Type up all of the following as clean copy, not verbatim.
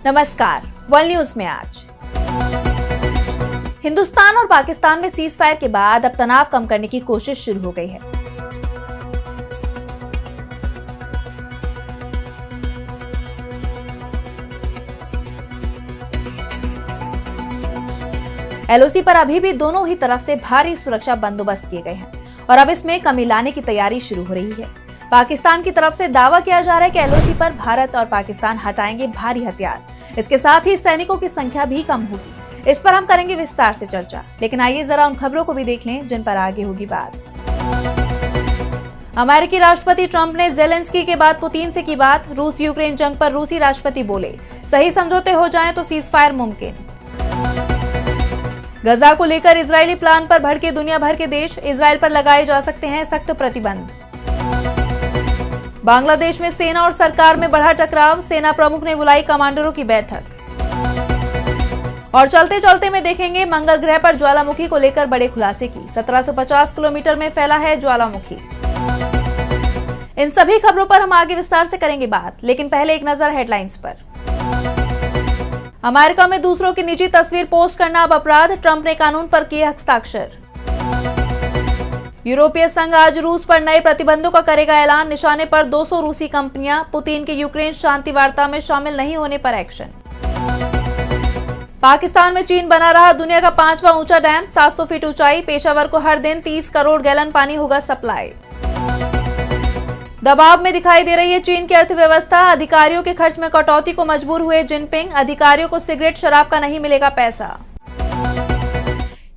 नमस्कार, world news में आज हिंदुस्तान और पाकिस्तान में सीज फायर के बाद अब तनाव कम करने की कोशिश शुरू हो गई है। एलओसी पर अभी भी दोनों ही तरफ से भारी सुरक्षा बंदोबस्त किए गए हैं और अब इसमें कमी लाने की तैयारी शुरू हो रही है। पाकिस्तान की तरफ से दावा किया जा रहा है कि एलओसी पर भारत और पाकिस्तान हटाएंगे भारी हथियार। इसके साथ ही सैनिकों की संख्या भी कम होगी। इस पर हम करेंगे विस्तार से चर्चा, लेकिन आइए जरा उन खबरों को भी देख लें जिन पर आगे होगी बात। अमेरिकी राष्ट्रपति ट्रंप ने ज़ेलेंस्की के बाद पुतिन से की बात। रूस यूक्रेन जंग पर रूसी राष्ट्रपति बोले, सही समझौते हो जाएं तो सीज फायर मुमकिन। गजा को लेकर इजरायली प्लान पर भड़के दुनिया भर के देश, इजरायल पर लगाए जा सकते हैं सख्त प्रतिबंध। बांग्लादेश में सेना और सरकार में बढ़ा टकराव, सेना प्रमुख ने बुलाई कमांडरों की बैठक। और चलते चलते में देखेंगे मंगल ग्रह पर ज्वालामुखी को लेकर बड़े खुलासे की। 1750 किलोमीटर में फैला है ज्वालामुखी। इन सभी खबरों पर हम आगे विस्तार से करेंगे बात, लेकिन पहले एक नजर हेडलाइंस पर। अमेरिका में दूसरों की निजी तस्वीर पोस्ट करना अब अपराध, ट्रंप ने कानून पर किए हस्ताक्षर। यूरोपीय संघ आज रूस पर नए प्रतिबंधों का करेगा ऐलान, निशाने पर 200 रूसी कंपनियां, पुतिन के यूक्रेन शांति वार्ता में शामिल नहीं होने पर एक्शन। पाकिस्तान में चीन बना रहा दुनिया का 5वां ऊंचा डैम, 700 फीट ऊंचाई, पेशावर को हर दिन 30 करोड़ गैलन पानी होगा सप्लाई। दबाव में दिखाई दे रही है चीन की अर्थव्यवस्था, अधिकारियों के खर्च में कटौती को मजबूर हुए जिनपिंग, अधिकारियों को सिगरेट शराब का नहीं मिलेगा पैसा।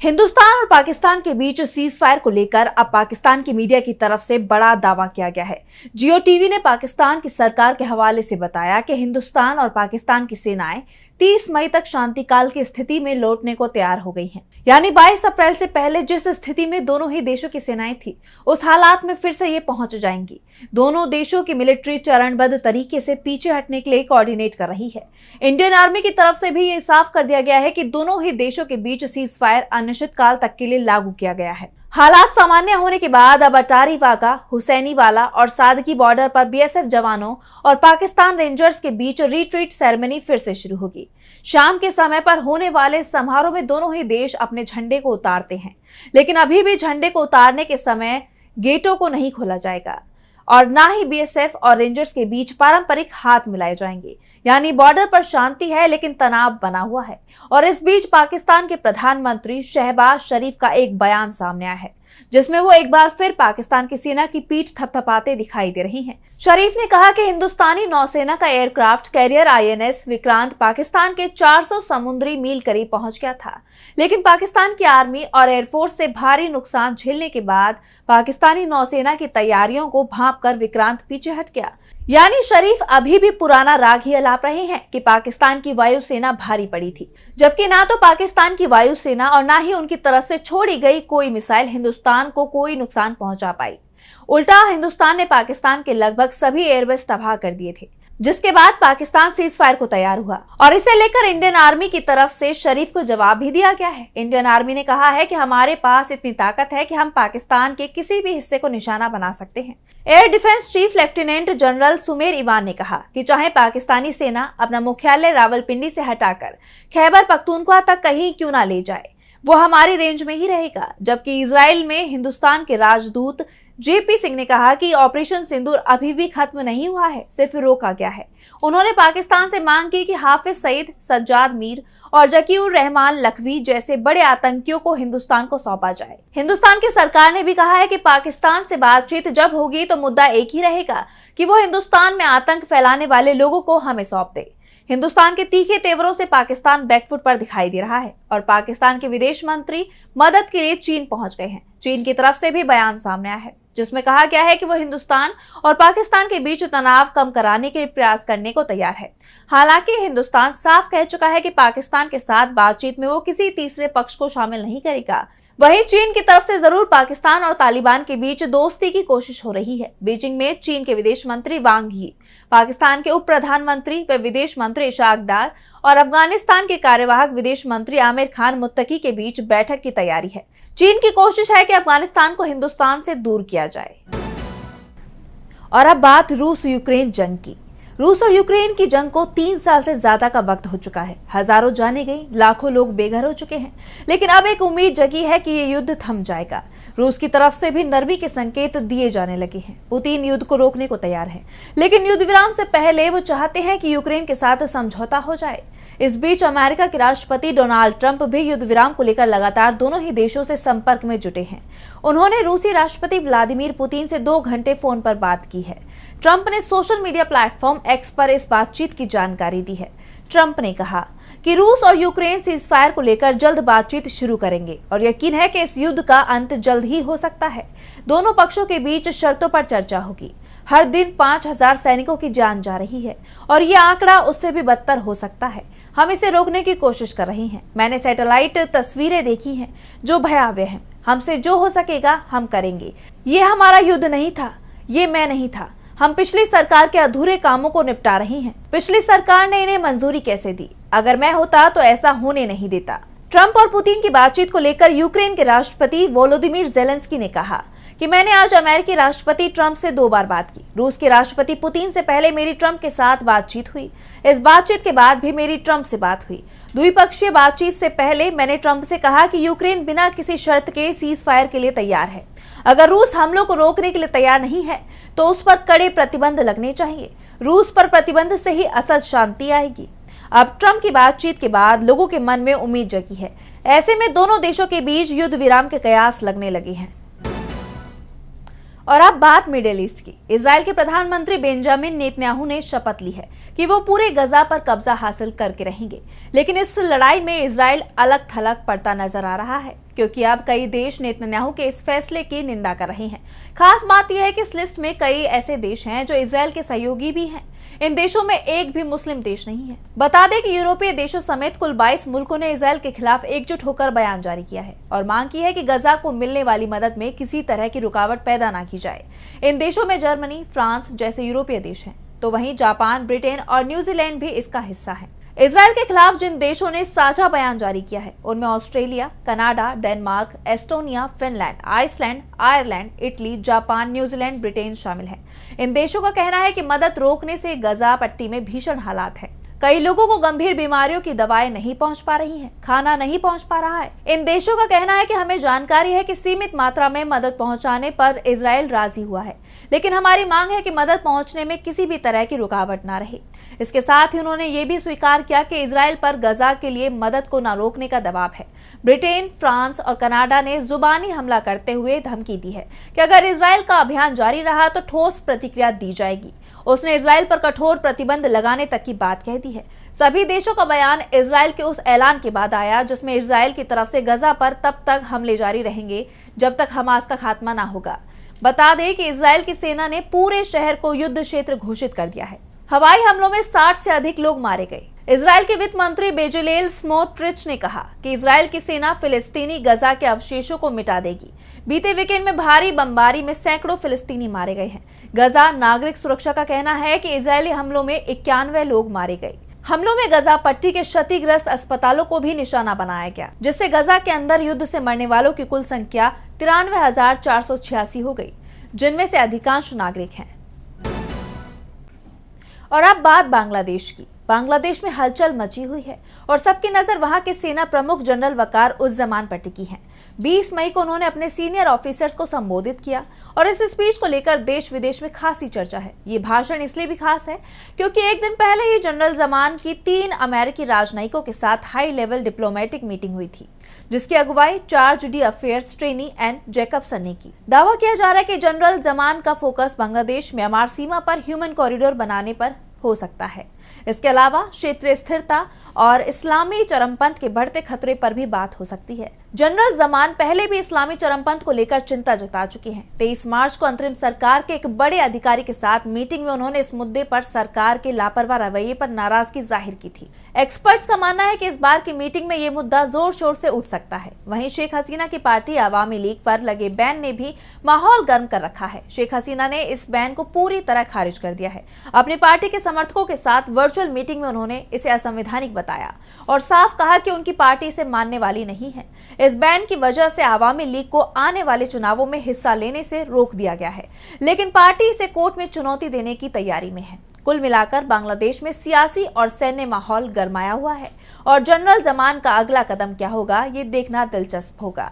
हिंदुस्तान और पाकिस्तान के बीच सीज फायर को लेकर अब पाकिस्तान की मीडिया की तरफ से बड़ा दावा किया गया है। जियो टीवी ने पाकिस्तान की सरकार के हवाले से बताया कि हिंदुस्तान और पाकिस्तान की सेनाएं 30 मई तक शांतिकाल की स्थिति में लौटने को तैयार हो गई हैं। यानी 22 अप्रैल से पहले जिस स्थिति में दोनों ही देशों की सेनाएं थी, उस हालात में फिर से ये पहुंच जाएंगी। दोनों देशों की मिलिट्री चरणबद्ध तरीके से पीछे हटने के लिए कोऑर्डिनेट कर रही है। इंडियन आर्मी की तरफ से भी ये साफ कर दिया गया है कि दोनों ही देशों के बीच सीज फायर अनिश्चित काल तक के लिए लागू किया गया है। हालात सामान्य होने के बाद अब अटारी वाघा, हुसैनी वाला और सादकी बॉर्डर पर बीएसएफ जवानों और पाकिस्तान रेंजर्स के बीच रिट्रीट सेरेमनी फिर से शुरू होगी। शाम के समय पर होने वाले समारोह में दोनों ही देश अपने झंडे को उतारते हैं, लेकिन अभी भी झंडे को उतारने के समय गेटों को नहीं खोला जाएगा और ना ही बीएसएफ और रेंजर्स के बीच पारंपरिक हाथ मिलाए जाएंगे। यानी बॉर्डर पर शांति है लेकिन तनाव बना हुआ है। और इस बीच पाकिस्तान के प्रधानमंत्री शहबाज शरीफ का एक बयान सामने आया है, जिसमें वो एक बार फिर पाकिस्तान की सेना की पीठ थपथपाते दिखाई दे रही हैं। शरीफ ने कहा कि हिंदुस्तानी नौसेना का aircraft carrier INS Vikrant Pakistan के 400 समुद्री मील करीब पहुंच गया था, लेकिन पाकिस्तान की आर्मी और एयरफोर्स से भारी नुकसान झेलने के बाद पाकिस्तानी नौसेना की तैयारियों को भांपकर विक्रांत पीछे हट गया। यानी शरीफ अभी भी पुराना राग ही अलाप रहे हैं कि पाकिस्तान की वायुसेना भारी पड़ी थी, जबकि ना तो पाकिस्तान की वायुसेना और ना ही उनकी तरफ से छोड़ी गई कोई मिसाइल हिंदुस्तान को कोई नुकसान पहुंचा पाई। उल्टा हिंदुस्तान ने पाकिस्तान के लगभग सभी एयरबेस तबाह कर दिए थे, जिसके बाद पाकिस्तान सीज फायर को तैयार हुआ और इसे लेकर इंडियन आर्मी की तरफ से शरीफ को जवाब भी दिया गया है। इंडियन आर्मी ने कहा है कि हमारे पास इतनी ताकत है कि हम पाकिस्तान के किसी भी हिस्से को निशाना बना सकते हैं। Air defence chief lieutenant general Sumer Ivan ने कहा कि चाहे पाकिस्तानी सेना अपना मुख्यालय रावलपिंडी से हटाकर खैबर पख्तूनख्वा तक कहीं क्यों ना ले जाए, वो हमारी रेंज में ही रहेगा। जबकि इजराइल में हिंदुस्तान के राजदूत जेपी सिंह ने कहा कि ऑपरेशन सिंदूर अभी भी खत्म नहीं हुआ है, सिर्फ रोका गया है। उन्होंने पाकिस्तान से मांग की कि हाफिज सईद, सज्जाद मीर और जकीउर रहमान लखवी जैसे बड़े आतंकियों को हिंदुस्तान को सौंपा जाए। हिंदुस्तान की सरकार ने भी कहा है कि पाकिस्तान से बातचीत जब होगी तो मुद्दा एक ही रहेगा कि वो हिंदुस्तान में आतंक फैलाने वाले लोगों को हमें सौंप दे। हिंदुस्तान के तीखे तेवरों से पाकिस्तान बैकफुट पर दिखाई दे रहा है और पाकिस्तान के विदेश मंत्री मदद के लिए चीन पहुंच गए हैं। चीन की तरफ से भी बयान सामने आया है, जिसमें कहा गया है कि वो हिंदुस्तान और पाकिस्तान के बीच तनाव कम कराने के प्रयास करने को तैयार है। हालांकि हिंदुस्तान साफ कह चुका है कि पाकिस्तान के साथ बातचीत में वो किसी तीसरे पक्ष को शामिल नहीं करेगा। वहीं चीन की तरफ से जरूर पाकिस्तान और तालिबान के बीच दोस्ती की कोशिश हो रही है। बीजिंग में चीन के विदेश मंत्री वांग यी, पाकिस्तान के उप प्रधानमंत्री व विदेश मंत्री इशाक डार और अफगानिस्तान के कार्यवाहक विदेश मंत्री आमिर खान मुत्तकी के बीच बैठक की तैयारी है। चीन की कोशिश है कि अफगानिस्तान को हिंदुस्तान से दूर किया जाए। और अब बात रूस यूक्रेन जंग की। रूस और यूक्रेन की जंग को 3 साल से ज्यादा का वक्त हो चुका है। हजारों जाने गई, लाखों लोग बेघर हो चुके हैं, लेकिन अब एक उम्मीद जगी है कि ये युद्ध थम जाएगा। रूस की तरफ से भी नरमी के संकेत दिए जाने लगे हैं। पुतिन युद्ध को रोकने को तैयार है, लेकिन युद्ध विराम से पहले वो चाहते हैं कि यूक्रेन के साथ समझौता हो जाए। इस बीच अमेरिका के राष्ट्रपति डोनाल्ड ट्रंप भी युद्ध विराम को लेकर लगातार दोनों ही देशों से संपर्क में जुटे हैं। उन्होंने रूसी राष्ट्रपति व्लादिमीर पुतिन से 2 घंटे फोन पर बात की है। ट्रंप ने सोशल मीडिया प्लेटफॉर्म एक्स पर इस बातचीत की जानकारी दी है। ट्रंप ने कहा कि रूस और यूक्रेन सीजफायर को लेकर जल्द बातचीत शुरू करेंगे और यकीन है कि इस युद्ध का अंत जल्द ही हो सकता है। दोनों पक्षों के बीच शर्तों पर चर्चा होगी। हर दिन 5000 सैनिकों की जान जा रही है और ये आंकड़ा उससे भी बदतर हो सकता है। हम इसे रोकने की कोशिश कर रहे हैं। मैंने सैटेलाइट तस्वीरें देखी हैं जो भयावह हैं। हमसे जो हो सकेगा हम करेंगे। ये हमारा युद्ध नहीं था, ये मैं नहीं था। हम पिछली सरकार के अधूरे कामों को निपटा रहे हैं। पिछली सरकार ने इन्हें मंजूरी कैसे दी? अगर मैं होता तो ऐसा होने नहीं देता। ट्रंप और पुतिन की बातचीत को लेकर यूक्रेन के राष्ट्रपति वोलोदिमीर ज़ेलेंस्की ने कहा कि मैंने आज अमेरिकी राष्ट्रपति ट्रंप से 2 बार बात की। रूस के राष्ट्रपति पुतिन से पहले मेरी ट्रंप के साथ बातचीत हुई। इस बातचीत के बाद भी मेरी ट्रंप से बात हुई। द्विपक्षीय बातचीत से पहले मैंने ट्रंप से कहा कि यूक्रेन बिना किसी शर्त के सीज फायर के लिए तैयार है। अगर रूस हमलों को रोकने के लिए तैयार नहीं है तो उस पर कड़े प्रतिबंध लगने चाहिए। रूस पर प्रतिबंध से ही असल शांति आएगी। अब ट्रंप की बातचीत के बाद लोगों के मन में उम्मीद जगी है। ऐसे में दोनों देशों के बीच युद्ध विराम के कयास लगने लगे हैं। और अब बात मिडिल ईस्ट की। इजराइल के प्रधानमंत्री बेंजामिन नेतन्याहू ने शपथ ली है कि वो पूरे गजा पर कब्जा हासिल करके रहेंगे, लेकिन इस लड़ाई में इजराइल अलग थलग पड़ता नजर आ रहा है, क्योंकि अब कई देश नेतन्याहू के इस फैसले की निंदा कर रहे हैं। खास बात यह है कि इस लिस्ट में कई ऐसे देश हैं जो इजराइल के सहयोगी भी हैं। इन देशों में एक भी मुस्लिम देश नहीं है। बता दें कि यूरोपीय देशों समेत कुल 22 मुल्कों ने इजराइल के खिलाफ एकजुट होकर बयान जारी किया है और मांग की है कि गजा को मिलने वाली मदद में किसी तरह की रुकावट पैदा न की जाए। इन देशों में जर्मनी, फ्रांस जैसे यूरोपीय देश हैं, तो वहीं जापान, ब्रिटेन और न्यूजीलैंड भी इसका हिस्सा है। इजराइल के खिलाफ जिन देशों ने साझा बयान जारी किया है उनमें Australia, Canada, Denmark, Estonia, Finland, Iceland, Ireland, Italy, Japan, New Zealand, Britain शामिल हैं। इन देशों का कहना है कि मदद रोकने से गजा पट्टी में भीषण हालात हैं। कई लोगों को गंभीर बीमारियों की दवाएं नहीं पहुंच पा रही हैं, खाना नहीं पहुंच पा रहा है। इन देशों का कहना है कि हमें जानकारी है कि सीमित मात्रा में मदद पहुंचाने पर इजराइल राजी हुआ है, लेकिन हमारी मांग है कि मदद पहुंचने में किसी भी तरह की रुकावट ना रहे। इसके साथ ही उन्होंने ये भी स्वीकार किया कि इजराइल पर गजा के लिए मदद को न रोकने का दबाव है। ब्रिटेन, फ्रांस और कनाडा ने जुबानी हमला करते हुए धमकी दी है कि अगर इजराइल का अभियान जारी रहा तो ठोस प्रतिक्रिया दी जाएगी। उसने इजराइल पर कठोर प्रतिबंध लगाने तक की बात कह दी है। सभी देशों का बयान इजराइल के उस ऐलान के बाद आया जिसमें इजराइल की तरफ से गजा पर तब तक हमले जारी रहेंगे जब तक हमास का खात्मा ना होगा। बता दें कि इजराइल की सेना ने पूरे शहर को युद्ध क्षेत्र घोषित कर दिया है। हवाई हमलों में 60 से अधिक लोग मारे गए। इजराइल के वित्त मंत्री बेजलेल स्मोट्रिच ने कहा कि इजराइल की सेना फिलिस्तीनी गजा के अवशेषों को मिटा देगी। बीते वीकेंड में भारी बमबारी में सैकड़ों फिलिस्तीनी मारे गए हैं। गजा नागरिक सुरक्षा का कहना है कि इजरायली हमलों में 91 लोग मारे गए। हमलों में गजा पट्टी के क्षतिग्रस्त अस्पतालों को भी निशाना बनाया गया, जिससे गजा के अंदर युद्ध से मरने वालों की कुल संख्या 93,486 हो गई, जिनमें से अधिकांश नागरिक हैं। और अब बात बांग्लादेश की। बांग्लादेश में हलचल मची हुई है और सबकी नजर वहां के सेना प्रमुख जनरल वकार उज़्ज़मान पर टिकी है। 20 मई को उन्होंने अपने सीनियर ऑफिसर्स को संबोधित किया और इस स्पीच को लेकर देश विदेश में खासी चर्चा है। ये भाषण इसलिए भी खास है क्योंकि एक दिन पहले ही जनरल ज़मान की 3 अमेरिकी राजनयिकों के साथ हाई लेवल डिप्लोमेटिक मीटिंग हुई थी, जिसकी अगुवाई charge d'affaires trainee Ann Jacobson ने की। दावा किया जा रहा है कि जनरल ज़मान का फोकस बांग्लादेश म्यांमार सीमा पर ह्यूमन कॉरिडोर बनाने पर हो सकता है। इसके अलावा क्षेत्रीय स्थिरता और इस्लामी चरमपंथ के बढ़ते खतरे पर भी बात हो सकती है। जनरल ज़मान पहले भी इस्लामी चरमपंथ को लेकर चिंता जता चुके हैं। 23 मार्च को अंतरिम सरकार के एक बड़े अधिकारी के साथ मीटिंग में उन्होंने इस मुद्दे पर सरकार के लापरवाह रवैये पर नाराजगी जाहिर की थी। एक्सपर्ट्स का मानना है कि इस बार की मीटिंग में ये मुद्दा जोर शोर से उठ सकता है। वहीं शेख हसीना की पार्टी अवामी लीग पर लगे बैन ने भी माहौल गर्म कर रखा है। शेख हसीना ने इस बैन को पूरी तरह खारिज कर दिया है। अपनी पार्टी के समर्थकों के साथ वर्चुअल मीटिंग में उन्होंने इसे असंवैधानिक बताया और साफ कहा कि उनकी पार्टी इसे मानने वाली नहीं है। इस बैन की वजह से आवामी लीग को आने वाले चुनावों में हिस्सा लेने से रोक दिया गया है, लेकिन पार्टी इसे कोर्ट में चुनौती देने की तैयारी में है। कुल मिलाकर बांग्लादेश में सियासी और सैन्य माहौल गरमाया हुआ है और जनरल जमान का अगला कदम क्या होगा, ये देखना दिलचस्प होगा।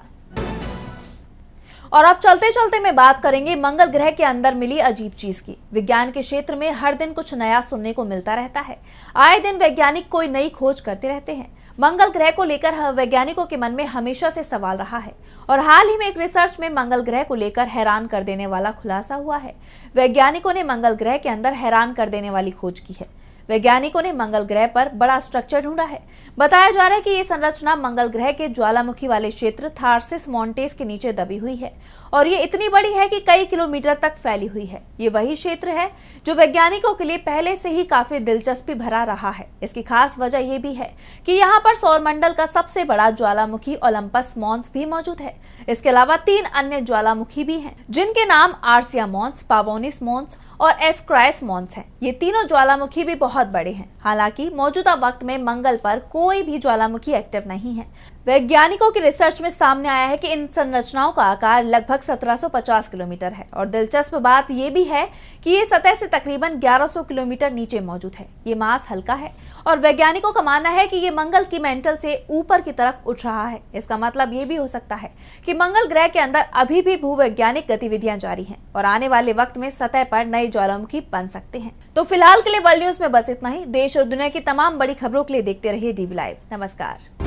और अब चलते चलते मैं बात करेंगे मंगल ग्रह के अंदर मिली अजीब चीज की। विज्ञान के क्षेत्र में हर दिन कुछ नया सुनने को मिलता रहता है। आए दिन वैज्ञानिक कोई नई खोज करते रहते हैं। मंगल ग्रह को लेकर वैज्ञानिकों के मन में हमेशा से सवाल रहा है और हाल ही में एक रिसर्च में मंगल ग्रह को लेकर हैरान कर देने वाला खुलासा हुआ है। वैज्ञानिकों ने मंगल ग्रह के अंदर हैरान कर देने वाली खोज की है। वैज्ञानिकों ने मंगल ग्रह पर बड़ा स्ट्रक्चर ढूंढा है। बताया जा रहा है कि ये संरचना मंगल ग्रह के ज्वालामुखी वाले क्षेत्र थार्सिस मॉन्टेस के नीचे दबी हुई है और ये इतनी बड़ी है कि कई किलोमीटर तक फैली हुई है। ये वही क्षेत्र है जो वैज्ञानिकों के लिए पहले से ही काफी दिलचस्पी भरा रहा है। इसकी खास वजह यह भी है कि यहाँ पर सौरमंडल का सबसे बड़ा ज्वालामुखी ओलंपस मॉन्स भी मौजूद है। इसके अलावा 3 अन्य ज्वालामुखी भी हैं, जिनके नाम आर्सिया मॉन्स, पावोनिस मॉन्स और एस्क्राइस मॉन्स हैं। ये तीनों ज्वालामुखी भी बहुत बड़े हैं। हालांकि मौजूदा वक्त में मंगल पर कोई भी ज्वालामुखी एक्टिव नहीं है। वैज्ञानिकों की रिसर्च में सामने आया है कि इन संरचनाओं का आकार लगभग 1750 किलोमीटर है और दिलचस्प बात यह भी है कि ये सतह से तकरीबन 1100 किलोमीटर नीचे मौजूद है। ये मास हल्का है और वैज्ञानिकों का मानना है कि ये मंगल की मेंटल से ऊपर की तरफ उठ रहा है। इसका मतलब ये भी हो सकता है कि मंगल ग्रह के अंदर अभी भी भूवैज्ञानिक गतिविधियां जारी हैं और आने वाले वक्त में सतह पर नए ज्वालामुखी बन सकते हैं। तो फिलहाल के लिए वर्ल्ड न्यूज में बस इतना ही। देश और दुनिया की तमाम बड़ी खबरों के लिए देखते रहिए DB लाइव। नमस्कार।